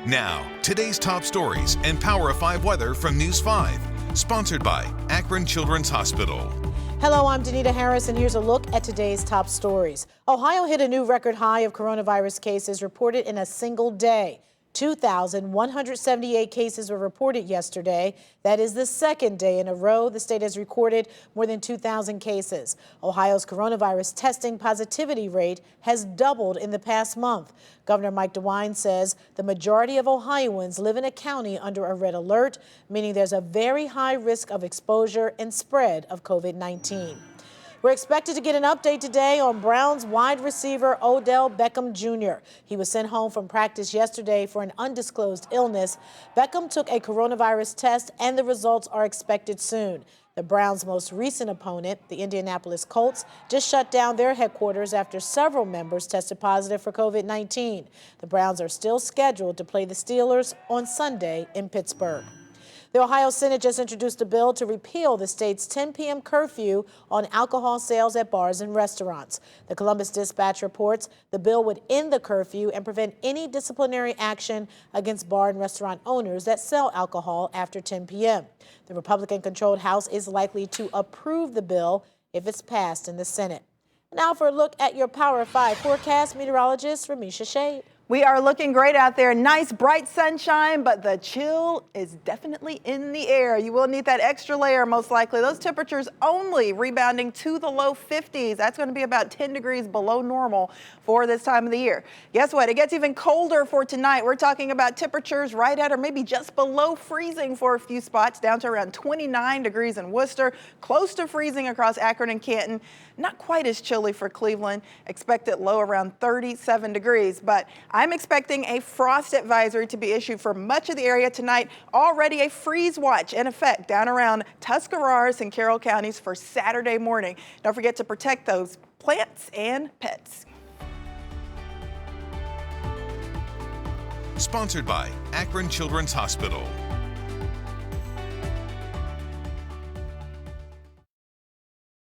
Now, today's top stories and Power of 5 weather from News 5. Sponsored by Akron Children's Hospital. Hello, I'm Danita Harris, and here's a look at today's top stories. Ohio hit a new record high of coronavirus cases reported in a single day. 2,178 cases were reported yesterday. That is the second day in a row the state has recorded more than 2,000 cases. Ohio's coronavirus testing positivity rate has doubled in the past month. Governor Mike DeWine says the majority of Ohioans live in a county under a red alert, meaning there's a very high risk of exposure and spread of COVID-19. We're expected to get an update today on Browns wide receiver Odell Beckham Jr. He was sent home from practice yesterday for an undisclosed illness. Beckham took a coronavirus test, and the results are expected soon. The Browns' most recent opponent, the Indianapolis Colts, just shut down their headquarters after several members tested positive for COVID-19. The Browns are still scheduled to play the Steelers on Sunday in Pittsburgh. The Ohio Senate just introduced a bill to repeal the state's 10 p.m. curfew on alcohol sales at bars and restaurants. The Columbus Dispatch reports the bill would end the curfew and prevent any disciplinary action against bar and restaurant owners that sell alcohol after 10 p.m. The Republican-controlled House is likely to approve the bill if it's passed in the Senate. Now for a look at your Power of 5 forecast, meteorologist Ramisha Shade. We are looking great out there. Nice, bright sunshine, but the chill is definitely in the air. You will need that extra layer most likely. Those temperatures only rebounding to the low 50s. That's going to be about 10 degrees below normal for this time of the year. Guess what? It gets even colder for tonight. We're talking about temperatures right at or maybe just below freezing for a few spots, down to around 29 degrees in Worcester, close to freezing across Akron and Canton. Not quite as chilly for Cleveland. Expected low around 37 degrees, but I'm expecting a frost advisory to be issued for much of the area tonight. Already a freeze watch in effect down around Tuscarawas and Carroll counties for Saturday morning. Don't forget to protect those plants and pets. Sponsored by Akron Children's Hospital.